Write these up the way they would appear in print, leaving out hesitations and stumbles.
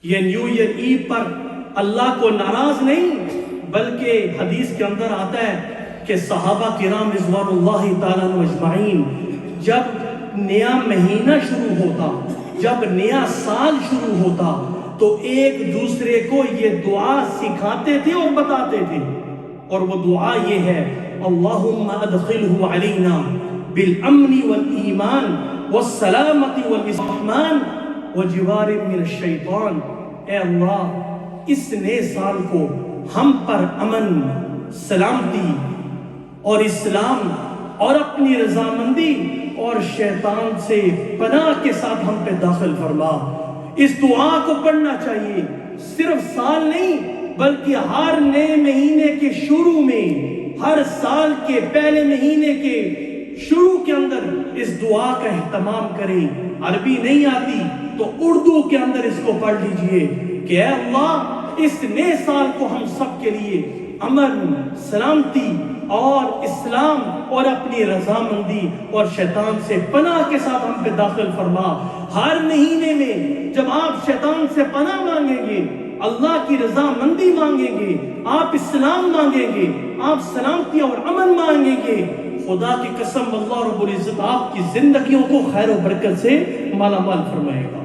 یہ new year ایو پر اللہ کو ناراض نہیں، بلکہ حدیث کے اندر آتا ہے کہ صحابہ کرام رضوان اللہ تعالیٰ عنہ اجمعین جب نیا مہینہ شروع ہوتا، جب نیا سال شروع ہوتا تو ایک دوسرے کو یہ دعا سکھاتے تھے اور بتاتے تھے، اور وہ دعا یہ ہے: اللہم ادخلہ علینا بالامن والایمان والسلامت والاستحمان وجوار من الشیطان۔ اے اللہ، اس نئے سال کو ہم پر امن، سلامتی اور اسلام اور اپنی رضامندی اور شیطان سے پناہ کے ساتھ ہم پہ داخل فرما۔ اس دعا کو پڑھنا چاہیے، صرف سال نہیں بلکہ ہر نئے مہینے کے شروع میں، ہر سال کے پہلے مہینے کے شروع کے اندر اس دعا کا اہتمام کریں۔ عربی نہیں آتی تو اردو کے اندر اس کو پڑھ لیجئے کہ اے اللہ، اس نئے سال کو ہم سب کے لیے امن، سلامتی اور اسلام اور اپنی رضامندی اور شیطان سے پناہ کے ساتھ ہم پہ داخل فرما۔ ہر مہینے میں جب آپ شیطان سے پناہ مانگیں گے، اللہ کی رضامندی مانگیں گے، آپ اسلام مانگیں گے، آپ سلامتی اور امن مانگیں گے، خدا کی قسم اللہ رب العزت آپ کی زندگیوں کو خیر و برکت سے مالا مال فرمائے گا۔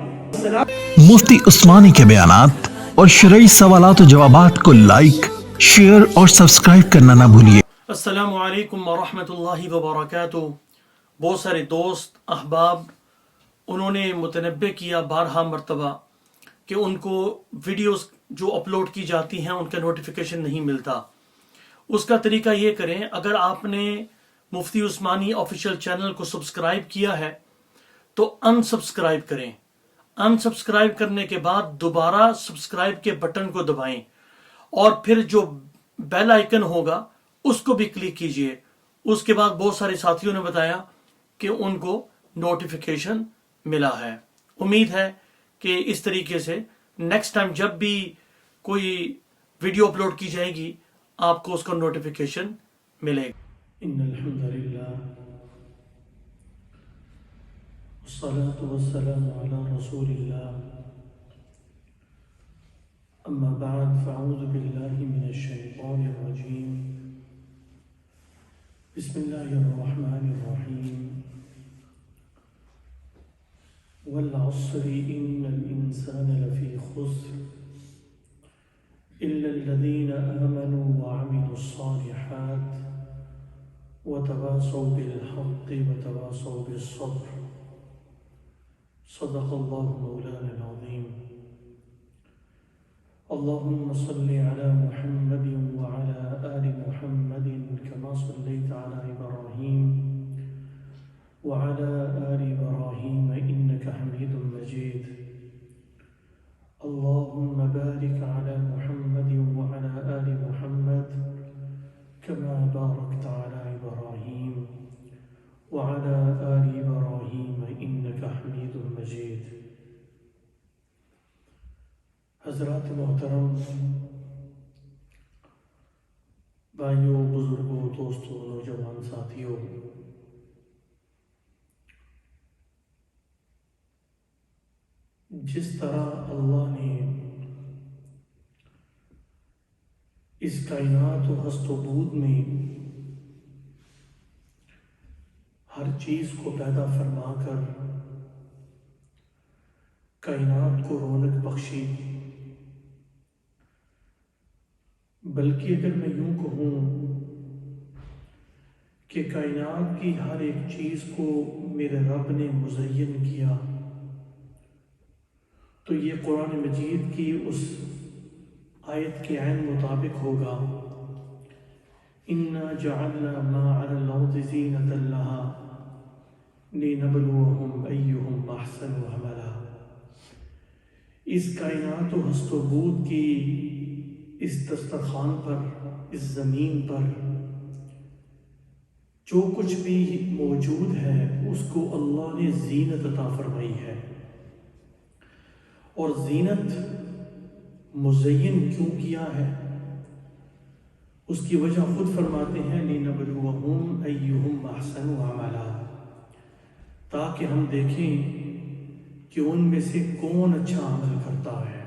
مفتی عثمانی کے بیانات اور شرعی سوالات و جوابات کو لائک، شیئر اور سبسکرائب کرنا نہ بھولیے۔ السلام علیکم ورحمۃ اللہ وبرکاتہ۔ بہت سارے دوست احباب انہوں نے متنبہ کیا بارہا مرتبہ کہ ان کو ویڈیوز جو اپلوڈ کی جاتی ہیں ان کا نوٹیفیکیشن نہیں ملتا۔ اس کا طریقہ یہ کریں، اگر آپ نے مفتی عثمانی آفیشیل چینل کو سبسکرائب کیا ہے تو انسبسکرائب کریں۔ انسبسکرائب کرنے کے بعد دوبارہ سبسکرائب کے بٹن کو دبائیں اور پھر جو بیل آئیکن ہوگا اس کو بھی کلک کیجئے۔ اس کے بعد بہت سارے ساتھیوں نے بتایا کہ ان کو نوٹیفیکیشن ملا ہے۔ امید ہے کہ اس طریقے سے نیکسٹ ٹائم جب بھی کوئی ویڈیو اپلوڈ کی جائے گی آپ کو اس کا نوٹیفیکیشن ملے گا۔ ان الحمدللہ والصلاة والسلام علی رسول اللہ، اما بعد فاعوذ باللہ من الشیطان الرجیم، بسم اللہ الرحمن الرحیم، والعصر ان الانسان لفی خسر الا الذین آمنوا وعملوا الصالحات وتواصوا بالحق وتواصوا بالصبر، صدق اللہ مولانا العظیم۔ اللهم صل على محمد وعلى آل محمد كما صليت على إبراهيم وعلى آل إبراهيم إنك حميد مجيد، اللهم بارك على محمد وعلى آل محمد كما باركت على إبراهيم وعلى آل إبراهيم إنك حميد مجيد۔ حضرات محترم، بھائیوں، بزرگوں، دوستوں، نوجوان ساتھیوں، جس طرح اللہ نے اس کائنات و ہست و بود میں ہر چیز کو پیدا فرما کر کائنات کو رونق بخشی، بلکہ اگر میں یوں کہوں کہ کائنات کی ہر ایک چیز کو میرے رب نے مزین کیا، تو یہ قرآن مجید کی اس آیت کے عین مطابق ہوگا، اِنَّا جَعَلْنَا مَا عَلَى الْأَرْضِ زِينَةً لَهَا لِنَبْلُوَهُمْ أَيُّهُمْ أَحْسَنُ عَمَلًا۔ اس کائنات و ہست و بود کی اس دسترخوان پر، اس زمین پر جو کچھ بھی موجود ہے اس کو اللہ نے زینت عطا فرمائی ہے، اور زینت مزین کیوں کیا ہے اس کی وجہ خود فرماتے ہیں لِنَبْلُوَهُمْ أَيُّهُمْ أَحْسَنُ عَمَلًا، تاکہ ہم دیکھیں کہ ان میں سے کون اچھا عمل کرتا ہے۔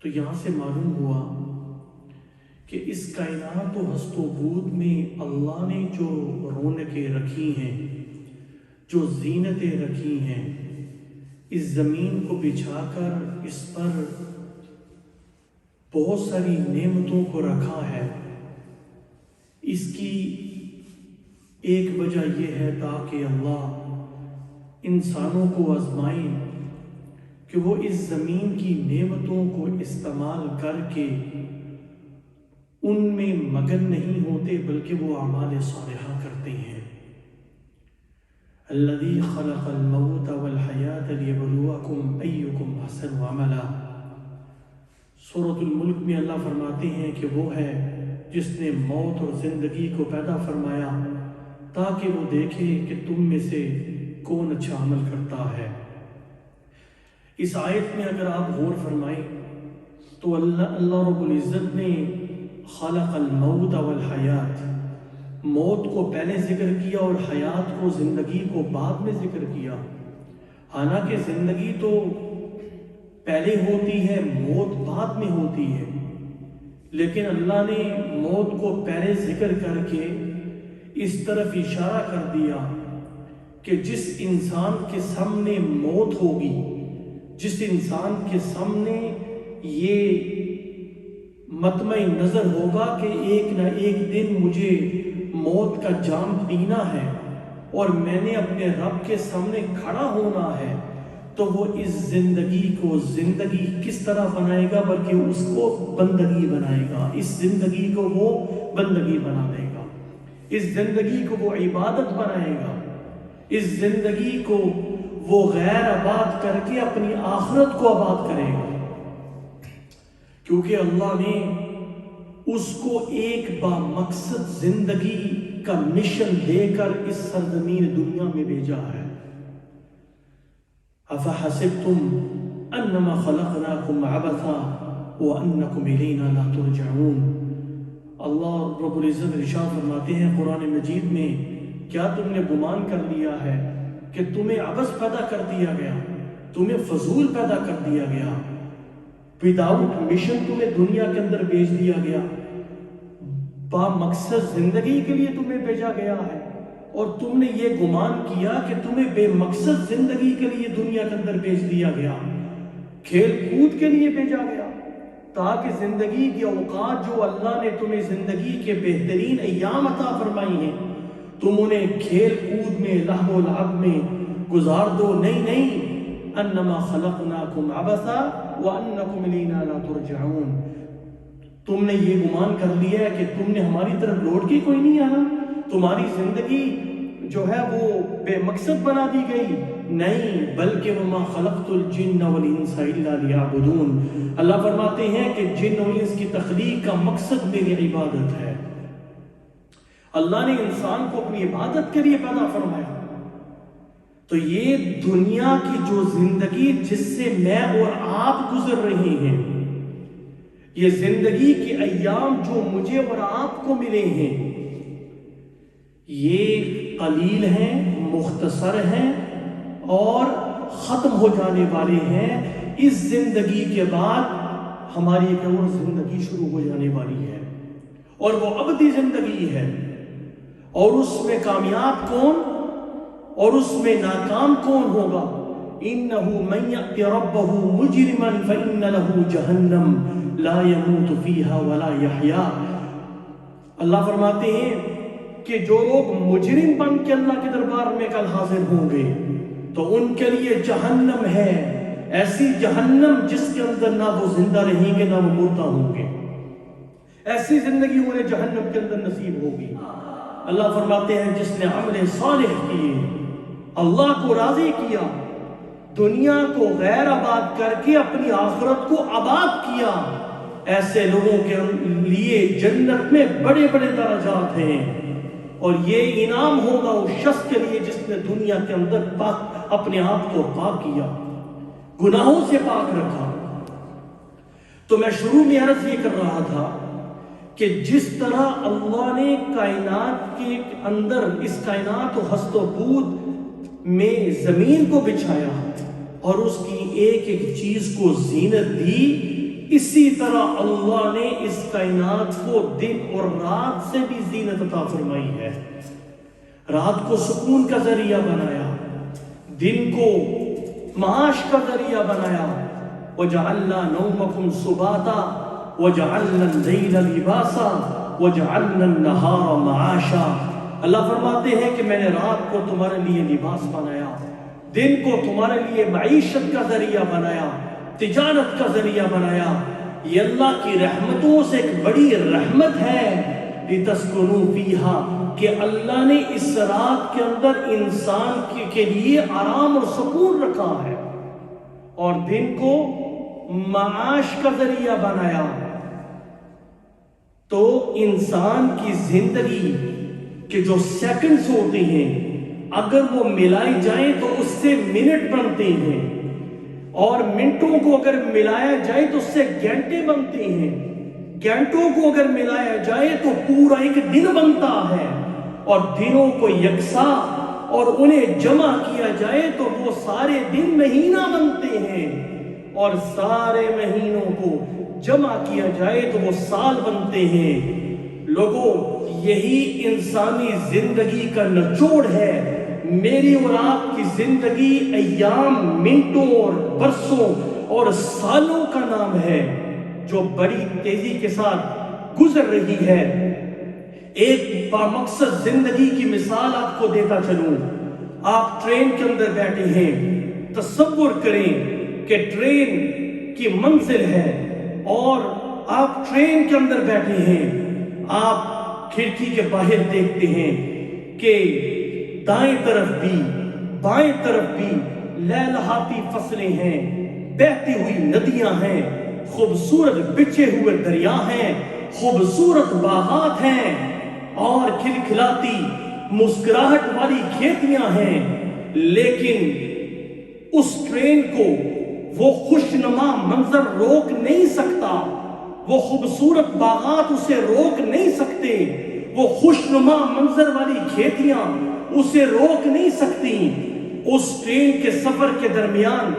تو یہاں سے معلوم ہوا کہ اس کائنات و ہست و بود میں اللہ نے جو رونقیں رکھی ہیں، جو زینتیں رکھی ہیں، اس زمین کو بچھا کر اس پر بہت ساری نعمتوں کو رکھا ہے، اس کی ایک وجہ یہ ہے تاکہ اللہ انسانوں کو آزمائے کہ وہ اس زمین کی نعمتوں کو استعمال کر کے ان میں مگن نہیں ہوتے بلکہ وہ اعمال صالحہ کرتے ہیں۔ الذی خلق الموت والحیات لیبلوکم ایکم احسن عملا۔ سورۃ الملک میں اللہ فرماتے ہیں کہ وہ ہے جس نے موت اور زندگی کو پیدا فرمایا تاکہ وہ دیکھے کہ تم میں سے کون اچھا عمل کرتا ہے۔ اس آیت میں اگر آپ غور فرمائیں تو اللہ رب العزت نے خلق الموت والحیات، موت کو پہلے ذکر کیا اور حیات کو، زندگی کو بعد میں ذکر کیا۔ حالانکہ زندگی تو پہلے ہوتی ہے، موت بعد میں ہوتی ہے، لیکن اللہ نے موت کو پہلے ذکر کر کے اس طرف اشارہ کر دیا کہ جس انسان کے سامنے موت ہوگی، جس انسان کے سامنے یہ مطمع نظر ہوگا کہ ایک نہ ایک دن مجھے موت کا جام پینا ہے اور میں نے اپنے رب کے سامنے کھڑا ہونا ہے، تو وہ اس زندگی کو زندگی کس طرح بنائے گا، بلکہ اس کو بندگی بنائے گا۔ اس زندگی کو وہ بندگی بنا دے گا، اس زندگی کو وہ عبادت بنائے گا، اس زندگی کو وہ غیر آباد کر کے اپنی آخرت کو آباد کرے گا، کیونکہ اللہ نے اس کو ایک با مقصد زندگی کا مشن دے کر اس سرزمین دنیا میں بھیجا ہے۔ أَفَحَسِبْتُمْ أَنَّمَا خَلَقْنَاكُمْ عَبَثًا وَأَنَّكُمْ إِلَيْنَا لَا تُرْجَعُونَ۔ اللہ رب العزت ارشاد فرماتے ہیں قرآن مجید میں، کیا تم نے گمان کر لیا ہے کہ تمہیں عبث پیدا کر دیا گیا، تمہیں فضول پیدا کر دیا گیا، وداؤٹ مشن تمہیں دنیا کے اندر بھیج دیا گیا، با مقصد زندگی کے لیے تمہیں بھیجا گیا ہے، اور تم نے یہ گمان کیا کہ تمہیں بے مقصد زندگی کے لیے دنیا کے اندر بھیج دیا گیا، کھیل کود کے لیے بھیجا گیا، تاکہ زندگی کے اوقات جو اللہ نے تمہیں زندگی کے بہترین ایام عطا فرمائی ہیں تم انہیں کھیل کود میں، لہو و لعب میں گزار دو۔ نہیں، انما خلقناکم عبثا وانکم الینا لا ترجعون۔ تم نے یہ گمان کر لیا ہے کہ تم نے ہماری طرف لوٹ کے کوئی نہیں آنا، تمہاری زندگی جو ہے وہ بے مقصد بنا دی گئی۔ نہیں، بلکہ وما خلقت الجن والانس الا لیعبدون۔ اللہ فرماتے ہیں کہ جن و انس کی تخلیق کا مقصد میری عبادت ہے۔ اللہ نے انسان کو اپنی عبادت کے لیے پیدا فرمایا۔ تو یہ دنیا کی جو زندگی جس سے میں اور آپ گزر رہے ہیں، یہ زندگی کے ایام جو مجھے اور آپ کو ملے ہیں، یہ قلیل ہیں، مختصر ہیں اور ختم ہو جانے والے ہیں۔ اس زندگی کے بعد ہماری ایک اور زندگی شروع ہو جانے والی ہے، اور وہ ابدی زندگی ہے، اور اس میں کامیاب کون اور اس میں ناکام کون ہوگا؟ إِنَّهُ مَنْ يَأْتِ رَبَّهُ مُجْرِمًا فَإِنَّ لَهُ جَهَنَّمَ لَا يَمُوتُ فِيهَا وَلَا يَحْيَا۔ اللہ فرماتے ہیں کہ جو لوگ مجرم بن کے اللہ کے دربار میں کل حاضر ہوں گے تو ان کے لیے جہنم ہے، ایسی جہنم جس کے اندر نہ وہ زندہ رہیں گے نہ وہ مردہ ہوں گے، ایسی زندگی انہیں جہنم کے اندر نصیب ہوگی۔ اللہ فرماتے ہیں جس نے عمل صالح کیے، اللہ کو راضی کیا، دنیا کو غیر آباد کر کے اپنی آخرت کو آباد کیا، ایسے لوگوں کے لیے جنت میں بڑے بڑے درجات ہیں، اور یہ انعام ہوگا اس شخص کے لیے جس نے دنیا کے اندر اپنے آپ کو پاک کیا، گناہوں سے پاک رکھا۔ تو میں شروع میں عرض یہ کر رہا تھا کہ جس طرح اللہ نے کائنات کے اندر، اس کائنات و ہست و بود میں زمین کو بچھایا اور اس کی ایک ایک چیز کو زینت دی، اسی طرح اللہ نے اس کائنات کو دن اور رات سے بھی زینت عطا فرمائی ہے. رات کو سکون کا ذریعہ بنایا، دن کو معاش کا ذریعہ بنایا. وَجَعَلْنَا نَوْمَكُمْ سُبَاتًا وَجَعَلْنَا اللَّيْلَ لِبَاسًا وَجَعَلْنَا النَّهَارَ مَعَاشًا. اللہ فرماتے ہیں کہ میں نے رات کو تمہارے لیے لباس بنایا، دن کو تمہارے لیے معیشت کا ذریعہ بنایا، تجارت کا ذریعہ بنایا. یہ اللہ کی رحمتوں سے ایک بڑی رحمت ہے. لِتَسْكُنُوا فِيهَا کہ اللہ نے اس رات کے اندر انسان کے لیے آرام اور سکون رکھا ہے، اور دن کو معاش کا ذریعہ بنایا. تو انسان کی زندگی کے جو سیکنڈز ہوتے ہیں اگر وہ ملائے جائیں تو اس سے منٹ بنتے ہیں، اور منٹوں کو اگر ملایا جائے تو اس سے گھنٹے بنتے ہیں، گھنٹوں کو اگر ملایا جائے تو پورا ایک دن بنتا ہے، اور دنوں کو یکساں اور انہیں جمع کیا جائے تو وہ سارے دن مہینہ بنتے ہیں، اور سارے مہینوں کو جمع کیا جائے تو وہ سال بنتے ہیں. لوگوں، یہی انسانی زندگی کا نچوڑ ہے. میری اور آپ کی زندگی ایام، منٹوں اور برسوں اور سالوں کا نام ہے جو بڑی تیزی کے ساتھ گزر رہی ہے. ایک بامقصد زندگی کی مثال آپ کو دیتا چلوں. آپ ٹرین کے اندر بیٹھے ہیں، تصور کریں کہ ٹرین کی منزل ہے اور آپ ٹرین کے اندر بیٹھے ہیں. آپ کھڑکی کے باہر دیکھتے ہیں کہ دائیں طرف بھی بائیں طرف بھی لہلہاتی فصلیں ہیں، بہتی ہوئی ندیاں ہیں، خوبصورت بچھے ہوئے دریا ہیں، خوبصورت باغات ہیں، اور کھلکھلاتی مسکراہٹ والی کھیتیاں ہیں. لیکن اس ٹرین کو وہ خوشنما منظر روک نہیں سکتا، وہ خوبصورت باغات اسے روک نہیں سکتے، وہ خوشنما منظر والی کھیتیاں اسے روک نہیں سکتی. اس ٹرین کے سفر کے درمیان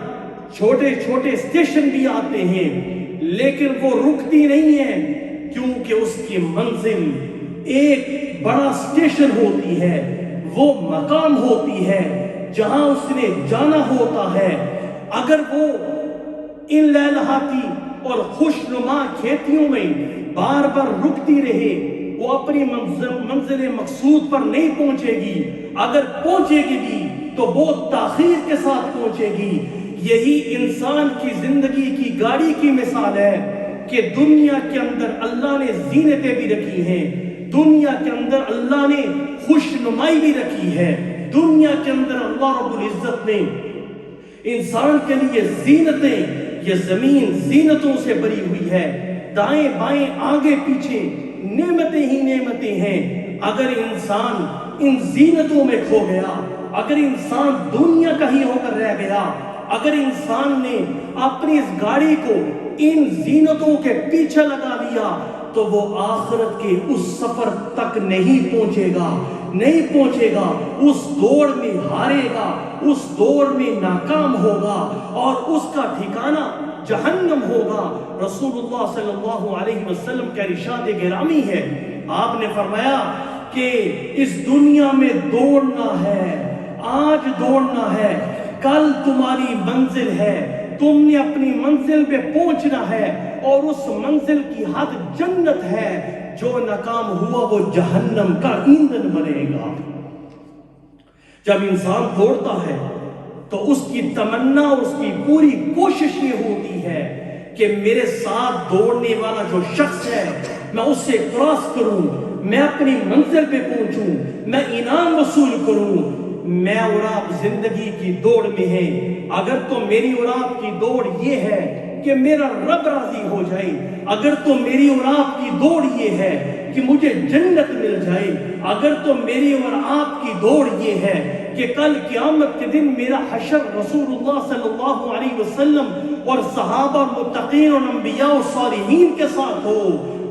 چھوٹے چھوٹے اسٹیشن بھی آتے ہیں، لیکن وہ رکتی نہیں ہیں، کیونکہ اس کی منزل ایک بڑا اسٹیشن ہوتی ہے، وہ مقام ہوتی ہے جہاں اس نے جانا ہوتا ہے. اگر وہ ان لہلہاتی اور خوشنما کھیتیوں میں بار بار رکتی رہے، وہ اپنی منزل مقصود پر نہیں پہنچے گی. اگر پہنچے گی بھی تو بہت تاخیر کے ساتھ پہنچے گی. یہی انسان کی زندگی کی گاڑی کی مثال ہے کہ دنیا کے اندر اللہ نے زینتیں بھی رکھی ہیں، دنیا کے اندر اللہ نے خوشنمائی بھی رکھی ہے، دنیا کے اندر اللہ رب العزت نے انسان کے لیے زینتیں، یہ زمین زینتوں سے بری ہوئی ہے، دائیں بائیں آگے پیچھے نعمتیں ہی نعمتیں ہیں. اگر انسان ان زینتوں میں کھو گیا، اگر انسان دنیا کا ہی ہو کر رہ گیا، اگر انسان نے اپنی اس گاڑی کو ان زینتوں کے پیچھے لگا دیا تو وہ آخرت کے اس سفر تک نہیں پہنچے گا، نہیں پہنچے گا. اس دوڑ میں ہارے گا، اس دوڑ میں ناکام ہوگا، اور اس کا ٹھکانہ جہنم ہوگا. رسول اللہ صلی اللہ علیہ وسلم کا ارشاد گرامی ہے، آپ نے فرمایا کہ اس دنیا میں دوڑنا ہے، آج دوڑنا ہے، کل تمہاری منزل ہے، تم نے اپنی منزل پہ پہنچنا ہے، اور اس منزل کی حد جنت ہے. جو ناکام ہوا وہ جہنم کا ایندھن بنے گا. جب انسان دوڑتا ہے تو اس کی تمنا اور اس کی پوری کوشش یہ ہوتی ہے کہ میرے ساتھ دوڑنے والا جو شخص ہے میں اس سے کراس کروں، میں اپنی منزل پہ پہنچوں، میں انعام وصول کروں. میں اور آپ زندگی کی دوڑ میں ہیں. اگر تو میری اور آپ کی دوڑ یہ ہے کہ میرا رب راضی ہو جائے، اگر تو میری اور آپ کی دوڑ یہ ہے کہ مجھے جنت مل جائے، اگر تو میری اور آپ کی دوڑ یہ ہے کہ کل قیامت کے دن میرا حشر رسول اللہ صلی اللہ علیہ وسلم اور صحابہ متقین اور انبیاء اور صالحین کے ساتھ ہو،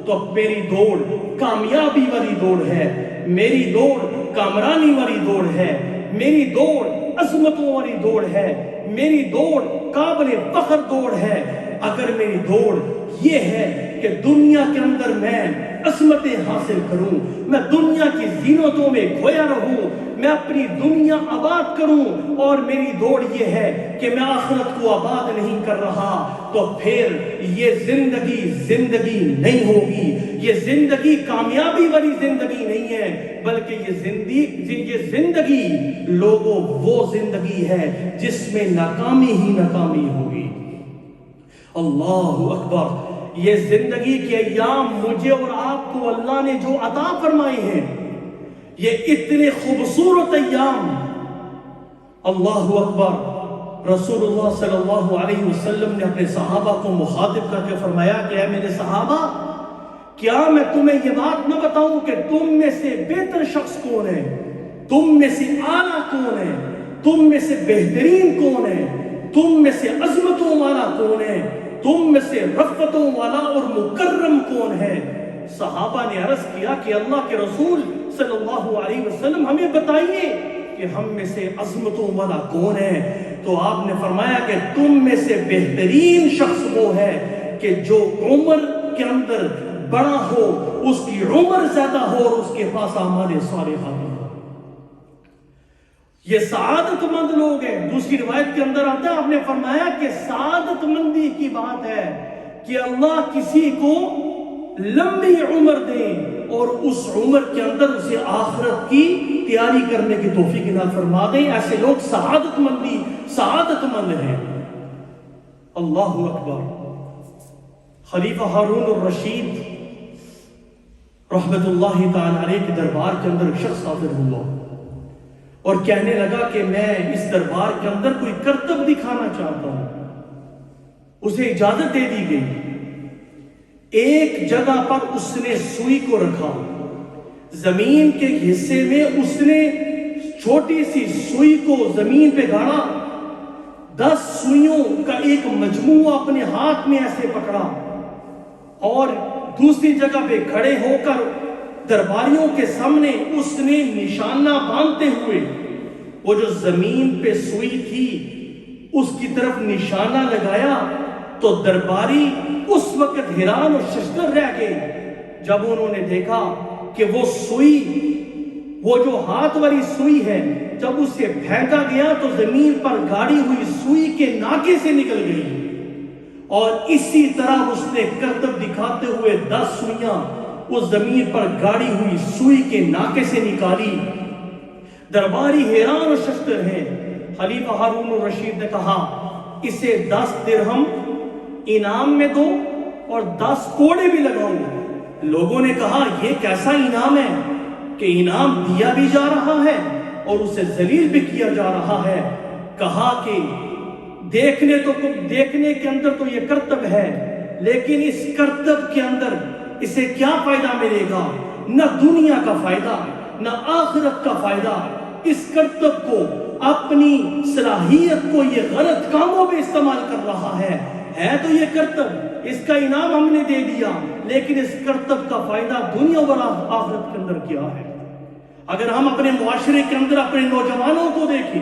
تو میری دوڑ کامیابی والی دوڑ ہے، میری دوڑ کامرانی والی دوڑ ہے، میری دوڑ عظمتوں والی دوڑ ہے، میری دوڑ قابل فخر دوڑ ہے. اگر میری دوڑ یہ ہے کہ دنیا کے اندر میں عظمتیں حاصل کروں، میں دنیا کی زینتوں میں کھویا رہوں، میں اپنی دنیا آباد کروں، اور میری دوڑ یہ ہے کہ میں آخرت کو آباد نہیں کر رہا، تو پھر یہ زندگی نہیں ہوگی، یہ زندگی کامیابی والی زندگی نہیں ہے، بلکہ یہ زندگی لوگوں وہ زندگی ہے جس میں ناکامی ہی ناکامی ہوگی۔ اللہ اکبر! یہ زندگی کے ایام مجھے اور آپ کو اللہ نے جو عطا فرمائے ہیں، یہ اتنے خوبصورت ایام، اللہ اکبر! رسول اللہ صلی اللہ علیہ وسلم نے اپنے صحابہ کو مخاطب کر کے فرمایا کہ اے میرے صحابہ، کیا میں تمہیں یہ بات نہ بتاؤں کہ تم میں سے بہتر شخص کون ہے، تم میں سے اعلیٰ کون ہے، تم میں سے بہترین کون ہے، تم میں سے عظمتوں والا کون ہے، تم میں سے رفتوں والا اور مکرم کون ہے؟ صحابہ نے عرض کیا کہ اللہ کے رسول صلی اللہ علیہ وسلم ہمیں بتائیے کہ ہم میں سے عظمتوں والا کون ہے؟ تو آپ نے فرمایا کہ تم میں سے بہترین شخص وہ ہے کہ جو عمر کے اندر بڑا ہو، اس کی عمر زیادہ ہو، اور اس کے پاس اعمال صالحہ ہو۔ یہ سعادت مند لوگ ہیں۔ دوسری روایت کے اندر آتا ہے، آپ نے فرمایا کہ سعادت مندی کی بات ہے کہ اللہ کسی کو لمبی عمر دے اور اس عمر کے اندر اسے آخرت کی تیاری کرنے کی توفیق عنایت فرما دے۔ ایسے لوگ سعادت مند ہیں۔ اللہ اکبر! خلیفہ ہارون الرشید رحمت اللہ تعالی علیہ کے دربار کے اندر ایک شخص حاضر ہوا اور کہنے لگا کہ میں اس دربار کے اندر کوئی کرتب دکھانا چاہتا ہوں۔ اسے اجازت دے دی گئی۔ ایک جگہ پر اس نے سوئی کو رکھا، زمین کے حصے میں اس نے چھوٹی سی سوئی کو زمین پہ گاڑا، 10 سوئیوں کا ایک مجموعہ اپنے ہاتھ میں ایسے پکڑا، اور دوسری جگہ پہ کھڑے ہو کر درباریوں کے سامنے اس نے نشانہ باندھتے ہوئے وہ جو زمین پہ سوئی تھی اس کی طرف نشانہ لگایا، تو درباری اس وقت حیران اور ششدر رہ گئے جب انہوں نے دیکھا کہ وہ سوئی، وہ جو ہاتھ والی سوئی ہے، جب اسے پھینکا گیا تو زمین پر گاڑی ہوئی سوئی کے ناکے سے نکل گئی، اور اسی طرح اس نے کرتب دکھاتے ہوئے 10 سوئیاں اس زمین پر گاڑی ہوئی سوئی کے ناکے سے نکالی۔ درباری حیران و ششدر ہیں۔ خلیفہ ہارون الرشید نے کہا اسے 10 درہم انعام میں دو اور 10 کوڑے بھی لگاؤ۔ لوگوں نے کہا یہ کیسا انعام ہے کہ انعام دیا بھی جا رہا ہے اور اسے ذلیل بھی کیا جا رہا ہے؟ کہا کہ دیکھنے کے اندر تو یہ کرتب ہے، لیکن اس کرتب کے اندر اسے کیا فائدہ ملے گا؟ نہ دنیا کا فائدہ، نہ آخرت کا فائدہ۔ اس کرتب کو، اپنی صلاحیت کو یہ غلط کاموں میں استعمال کر رہا ہے تو یہ کرتب، اس کا انعام ہم نے دے دیا، لیکن اس کرتب کا فائدہ دنیا اور آخرت کے اندر کیا ہے؟ اگر ہم اپنے معاشرے کے اندر اپنے نوجوانوں کو دیکھیں،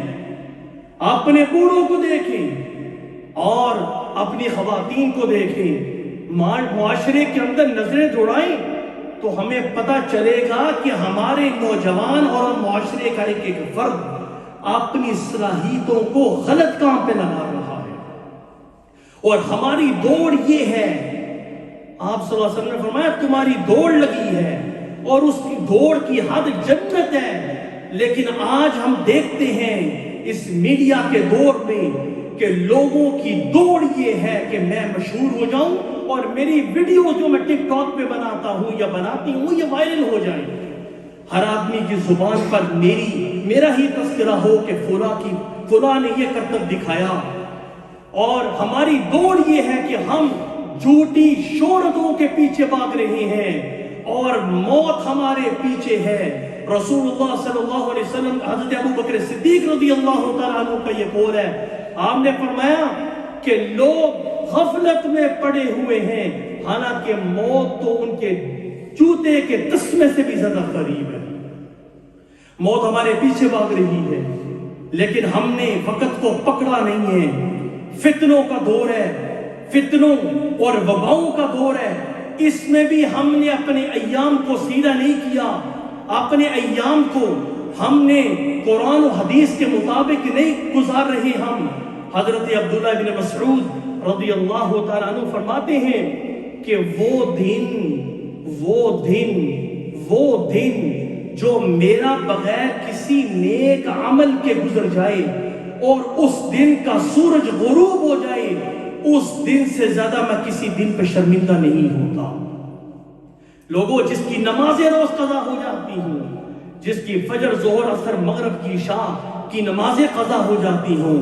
اپنے بوڑھوں کو دیکھیں اور اپنی خواتین کو دیکھیں، معاشرے کے اندر نظریں دوڑائیں، تو ہمیں پتہ چلے گا کہ ہمارے نوجوان اور معاشرے کا ایک فرد اپنی صلاحیتوں کو غلط کام پہ لگا رہا ہے، اور ہماری دوڑ یہ ہے۔ آپ صلی اللہ علیہ وسلم نے فرمایا تمہاری دوڑ لگی ہے اور اس کی دوڑ کی حد جنت ہے، لیکن آج ہم دیکھتے ہیں اس میڈیا کے دور میں کہ لوگوں کی دوڑ یہ ہے کہ میں مشہور ہو جاؤں اور میری ویڈیو جو میں ٹک ٹاک پہ بناتا ہوں یا بناتی ہوں یہ وائرل ہو جائے، ہر آدمی کی زبان پر میرا ہی تذکرہ ہو کہ فلاں نے یہ کرتب دکھایا، اور ہماری دوڑ یہ ہے کہ ہم جھوٹی شہرتوں کے پیچھے بھاگ رہے ہیں اور موت ہمارے پیچھے ہے۔ رسول اللہ صلی اللہ علیہ وسلم، حضرت ابو بکر صدیق رضی اللہ تعالیٰ عنہ کا یہ قول ہے، آپ نے فرمایا کہ لوگ غفلت میں پڑے ہوئے ہیں، حالانکہ موت تو ان کے جوتے کے تسمے سے بھی زیادہ قریب ہے۔ موت ہمارے پیچھے بھاگ رہی ہے، لیکن ہم نے وقت کو پکڑا نہیں ہے۔ فتنوں کا دور ہے، فتنوں اور وباؤں کا دور ہے، اس میں بھی ہم نے اپنے ایام کو سیدھا نہیں کیا، اپنے ایام کو ہم نے قرآن و حدیث کے مطابق نہیں گزار رہے ہم۔ حضرت عبداللہ بن مسعود رضی اللہ تعالیٰ عنہ فرماتے ہیں کہ وہ دن جو میرا بغیر کسی نیک عمل کے گزر جائے اور اس دن کا سورج غروب ہو جائے، اس دن سے زیادہ میں کسی دن پہ شرمندہ نہیں ہوتا۔ لوگوں، جس کی نمازیں روز قضا ہو جاتی ہوں، جس کی فجر ظہر اثر مغرب کی عشاء کی نمازیں قضا ہو جاتی ہوں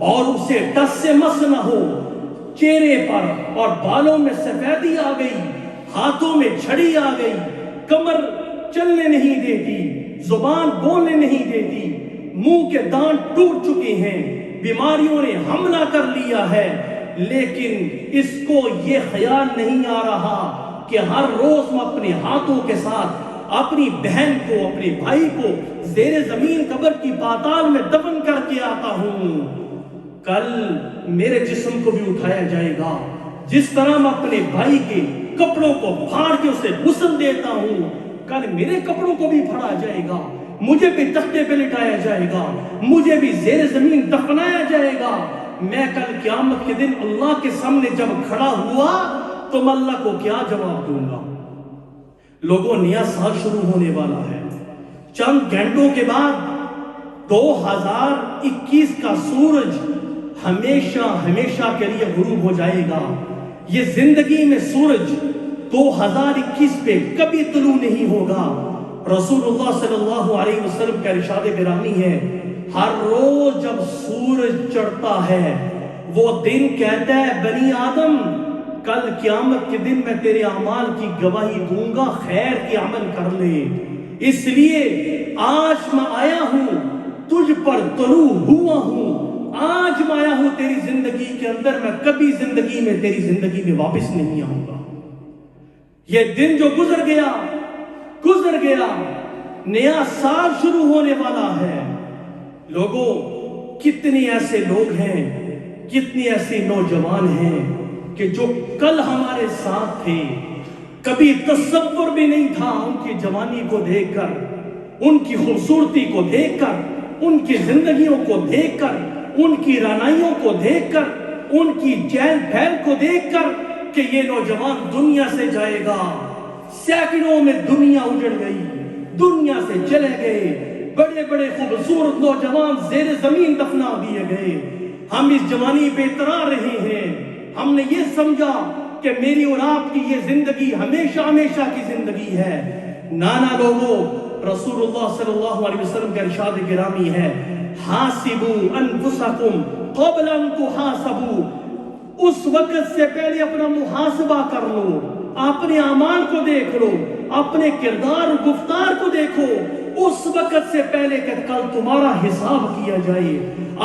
اور اسے ٹس سے مس نہ ہو، چہرے پر اور بالوں میں سفیدی آ گئی، ہاتھوں میں چھڑی آ گئی، کمر چلنے نہیں دیتی، زبان بولنے نہیں دیتی، منہ کے دانت ٹوٹ چکے ہیں، بیماریوں نے حملہ کر لیا ہے، لیکن اس کو یہ خیال نہیں آ رہا کہ ہر روز میں اپنے ہاتھوں کے ساتھ اپنی بہن کو، اپنے بھائی کو زیر زمین قبر کی پاتال میں دفن کر کے آتا ہوں، کل میرے جسم کو بھی اٹھایا جائے گا، جس طرح میں اپنے بھائی کے کپڑوں کو پھاڑ کے اسے غسل دیتا ہوں، کل میرے کپڑوں کو بھی پھاڑا جائے گا، مجھے بھی تختے پہ لٹایا جائے گا، مجھے بھی زیر زمین دفنایا جائے گا۔ میں کل قیامت کے دن اللہ کے سامنے جب کھڑا ہوا تو میں اللہ کو کیا جواب دوں گا؟ لوگوں، نیا سال شروع ہونے والا ہے، چند گھنٹوں کے بعد 2021 کا سورج ہمیشہ کے لیے غروب ہو جائے گا۔ یہ زندگی میں سورج 2021 پہ کبھی طلوع نہیں ہوگا۔ رسول اللہ صلی اللہ علیہ وسلم کا ارشاد گرامی ہے، ہر روز جب سورج چڑھتا ہے وہ دن کہتا ہے بنی آدم کل قیامت کے دن میں تیرے اعمال کی گواہی دوں گا، خیر کے عمل کر لے، اس لیے آج میں آیا ہوں، تجھ پر طلوع ہوا ہوں، آج میں آیا ہوں تیری زندگی کے اندر، میں کبھی زندگی میں تیری زندگی میں واپس نہیں آؤں گا۔ یہ دن جو گزر گیا، نیا سال شروع ہونے والا ہے۔ لوگوں، کتنے ایسے لوگ ہیں، کتنے ایسے نوجوان ہیں کہ جو کل ہمارے ساتھ تھے، کبھی تصور بھی نہیں تھا ان کی جوانی کو دیکھ کر، ان کی خوبصورتی کو دیکھ کر، ان کی زندگیوں کو دیکھ کر، ان کی رانائیوں کو دیکھ کر، ان کی چہل پہل کو دیکھ کر کہ یہ نوجوان دنیا سے جائے گا۔ سیکنڈوں میں دنیا اجڑ گئی، دنیا سے چلے گئے، بڑے بڑے خوبصورت نوجوان زیر زمین دفنا دیے گئے۔ ہم اس جوانی پہ اترا رہے ہیں، ہم نے یہ سمجھا کہ میری اور آپ کی یہ زندگی ہمیشہ کی زندگی ہے۔ نانا لوگوں، رسول اللہ صلی اللہ علیہ وسلم کا ارشاد گرامی ہے، حاسبوا انفسکم قبل ان تحاسبوا، اس وقت سے پہلے اپنا محاسبہ کر لو، اپنے اعمال کو دیکھ لو، اپنے کردار اور گفتار کو دیکھو، اس وقت سے پہلے کہ کل تمہارا حساب کیا جائے،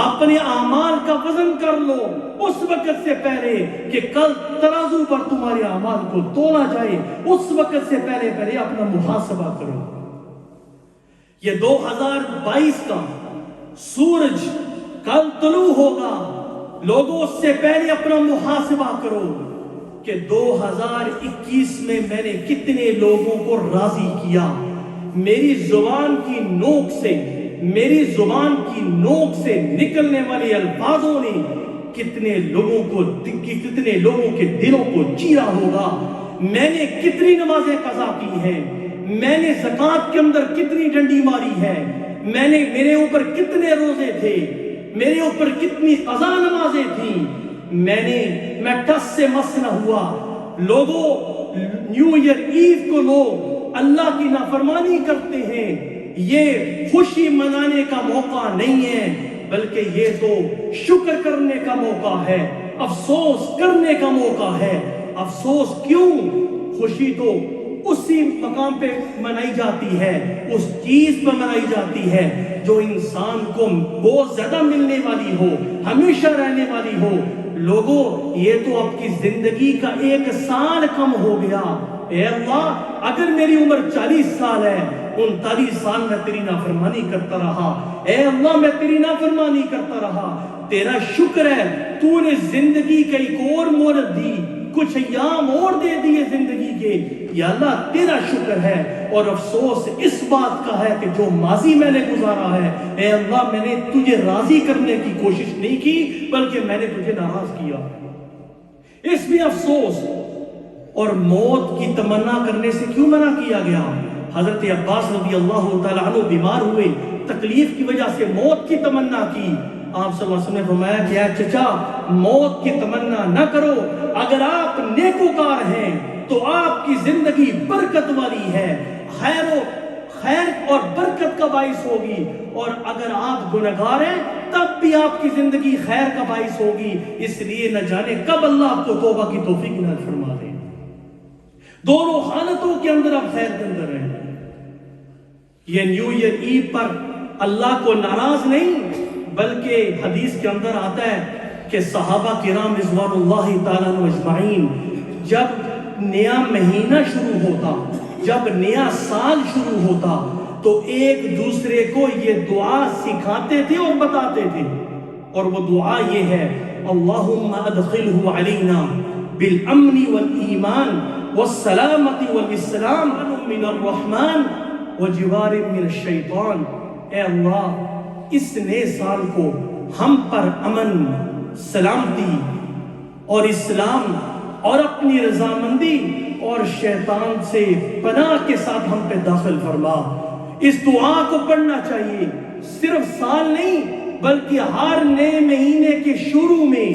اپنے اعمال کا وزن کر لو اس وقت سے پہلے کہ کل ترازو پر تمہارے اعمال کو تولا جائے، اس وقت سے پہلے اپنا محاسبہ کرو۔ یہ 2022 کا سورج کل طلوع ہوگا، لوگوں اس سے پہلے اپنا محاسبہ کرو کہ 2021 میں میں نے کتنے لوگوں کو راضی کیا، میری زبان کی نوک سے نکلنے والے الفاظوں نے کتنے لوگوں کے دلوں کو چیرا ہوگا، میں نے کتنی نمازیں قضا کی ہیں، میں نے زکوٰۃ کے اندر کتنی ڈنڈی ماری ہے، میرے اوپر کتنے روزے تھے، میرے اوپر کتنی قضا نمازیں تھیں، میں ٹس سے مس نہ ہوا۔ لوگوں، نیو ایئر ایو کو لوگ اللہ کی نافرمانی کرتے ہیں، یہ خوشی منانے کا موقع نہیں ہے، بلکہ یہ تو شکر کرنے کا موقع ہے، افسوس کرنے کا موقع ہے۔ افسوس کیوں؟ خوشی تو اسی مقام پہ منائی جاتی ہے، اس چیز پہ منائی جاتی ہے جو انسان کو بہت زیادہ ملنے والی ہو، ہمیشہ رہنے والی ہو۔ لوگوں، یہ تو آپ کی زندگی کا 1 سال کم ہو گیا۔ اے اللہ، اگر میری عمر 40 سال ہے، 39 سال میں تیری نافرمانی کرتا رہا، اے اللہ میں تیری نافرمانی کرتا رہا، تیرا شکر ہے تو نے زندگی کا ایک اور مہلت دی، کچھ ایام اور دے دیے زندگی کے، یا اللہ تیرا شکر ہے، اور افسوس اس بات کا ہے کہ جو ماضی میں نے گزارا ہے، اے اللہ میں نے تجھے راضی کرنے کی کوشش نہیں کی بلکہ میں نے تجھے ناراض کیا، اس میں افسوس۔ اور موت کی تمنا کرنے سے کیوں منع کیا گیا؟ حضرت عباس رضی اللہ تعالیٰ عنہ بیمار ہوئے، تکلیف کی وجہ سے موت کی تمنا کی، آپ صلی اللہ علیہ وسلم نے فرمایا کہ اے چچا موت کی تمنا نہ کرو، اگر آپ نیکوکار ہیں تو آپ کی زندگی برکت والی ہے، خیر اور برکت کا باعث ہوگی، اور اگر آپ گنہگار ہیں تب بھی آپ کی زندگی خیر کا باعث ہوگی، اس لیے نہ جانے کب اللہ آپ کو توبہ کی توفیق عنایت فرما دے۔ دونوں حالتوں کے اندر آپ خیر کے اندر رہیں۔ یہ نیو ایئر عید پر اللہ کو ناراض نہیں، بلکہ حدیث کے اندر آتا ہے کہ صحابہ کرام رضوان اللہ تعالیٰ عنہ اجمعین جب نیا مہینہ شروع ہوتا، جب نیا سال شروع ہوتا تو ایک دوسرے کو یہ دعا سکھاتے تھے اور بتاتے تھے، اور وہ دعا یہ ہے: اللہم ادخلہ علینا بالامن والایمان والسلامت والاسلام من الرحمن وجوار من الشیطان۔ اے اللہ اس نئے سال کو ہم پر امن، سلامتی اور اسلام اور اپنی رضامندی اور شیطان سے پناہ کے ساتھ ہم پہ داخل فرما۔ اس دعا کو پڑھنا چاہیے، صرف سال نہیں بلکہ ہر نئے مہینے کے شروع میں،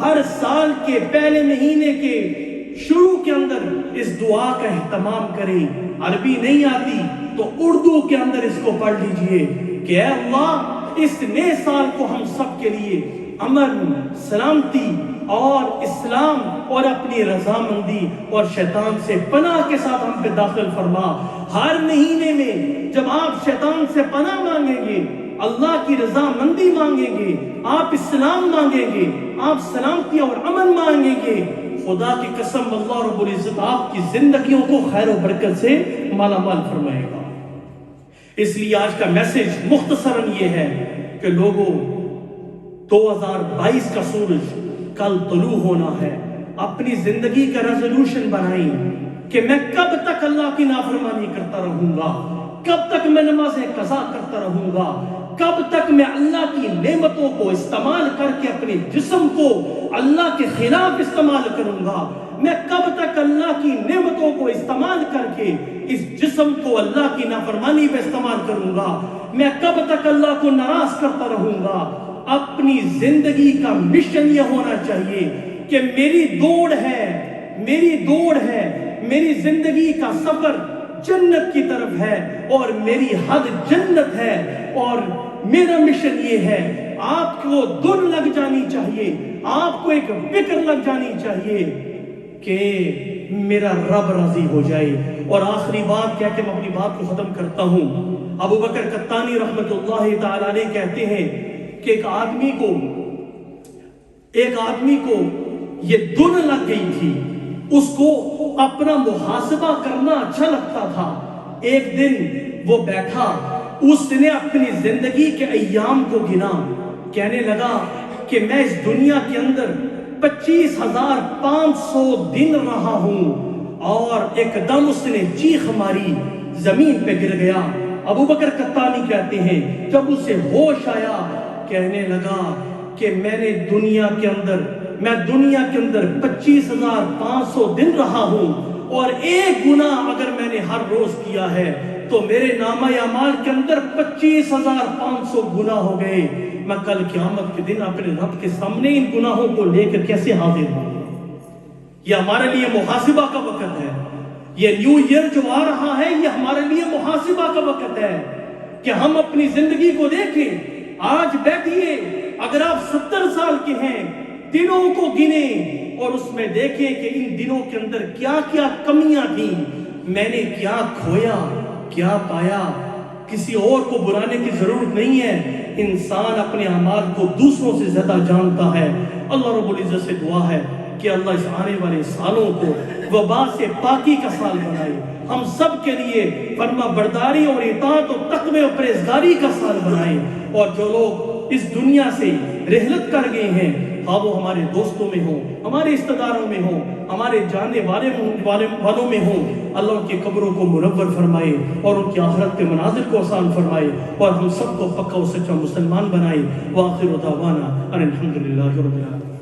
ہر سال کے پہلے مہینے کے شروع کے اندر اس دعا کا اہتمام کریں۔ عربی نہیں آتی تو اردو کے اندر اس کو پڑھ لیجئے کہ اے اللہ اس نئے سال کو ہم سب کے لیے امن، سلامتی اور اسلام اور اپنی رضامندی اور شیطان سے پناہ کے ساتھ ہم پہ داخل فرما۔ ہر مہینے میں جب آپ شیطان سے پناہ مانگیں گے، اللہ کی رضامندی مانگیں گے، آپ اسلام مانگیں گے، آپ سلامتی اور امن مانگیں گے، خدا کی قسم اللہ رب العزت آپ کی زندگیوں کو خیر و برکت سے مالا مال فرمائے گا۔ اس لیے آج کا میسج مختصراً یہ ہے کہ لوگوں 2022 کا سورج کل طلوع ہونا ہے، اپنی زندگی کا ریزولوشن بنائیں کہ میں کب تک اللہ کی نافرمانی کرتا رہوں گا، کب تک میں نمازیں قضا کرتا رہوں گا، کب تک میں اللہ کی نعمتوں کو استعمال کر کے اپنے جسم کو اللہ کے خلاف استعمال کروں گا، میں کب تک اللہ کی نعمتوں کو استعمال کر کے اس جسم کو اللہ کی نافرمانی پہ استعمال کروں گا، میں کب تک اللہ کو ناراض کرتا رہوں گا۔ اپنی زندگی کا مشن یہ ہونا چاہیے کہ میری دوڑ ہے، میری زندگی کا سفر جنت کی طرف ہے اور میری حد جنت ہے، اور میرا مشن یہ ہے آپ کو دن لگ جانی چاہیے، آپ کو ایک فکر لگ جانی چاہیے کہ میرا رب راضی ہو جائے۔ اور آخری بات کہہ کے میں اپنی بات کو ختم کرتا ہوں۔ ابو بکر قطانی رحمت اللہ تعالی علیہ کہتے ہیں کہ ایک آدمی کو یہ دن لگ گئی تھی، اس کو اپنا محاسبہ کرنا اچھا لگتا تھا۔ ایک دن وہ بیٹھا، اس نے اپنی زندگی کے ایام کو گنا، کہنے لگا کہ میں اس دنیا کے اندر 25,500 دن رہا ہوں، اور ایک دم اس نے چیخ ماری، زمین پہ گر گیا۔ ابو بکر قطانی کہتے ہیں جب اسے ہوش آیا کہنے لگا کہ میں دنیا کے اندر 25,500 دن رہا ہوں، اور ایک گناہ اگر میں نے ہر روز کیا ہے تو میرے نامہ اعمال کے اندر 25,500 گناہ ہو گئے۔ میں کل قیامت کے دن اپنے رب کے سامنے ان گناہوں کو لے کر کیسے حاضر ہوں؟ یہ ہمارے لیے محاسبہ کا وقت ہے۔ یہ نیو ایئر جو آ رہا ہے یہ ہمارے لیے محاسبہ کا وقت ہے کہ ہم اپنی زندگی کو دیکھیں۔ آج بیٹھیے، اگر آپ 70 سال کے ہیں، دنوں کو گنیں اور اس میں دیکھیں کہ ان دنوں کے اندر کیا کیا کمیاں تھیں، میں نے کیا کھویا، کیا پایا۔ کسی اور کو بلانے کی ضرورت نہیں ہے، انسان اپنے اعمال کو دوسروں سے زیادہ جانتا ہے۔ اللہ رب العزت سے دعا ہے کہ اللہ اس آنے والے سالوں کو وبا سے پاکی کا سال بنائے، ہم سب کے لیے فرما برداری اور اطاعت و تقوی و پرہیزگاری کا سال بنائے، اور جو لوگ اس دنیا سے رحلت کر گئے ہیں، ہاں وہ ہمارے دوستوں میں ہوں، ہمارے رشتہ داروں میں ہوں، ہمارے جاننے والوں میں ہوں، اللہ ان کی قبروں کو منور فرمائے اور ان کی آخرت کے مناظر کو آسان فرمائے اور ہم سب کو پکا و سچا مسلمان بنائے۔ وآخر دعوانا ان الحمدللہ رب العالمین۔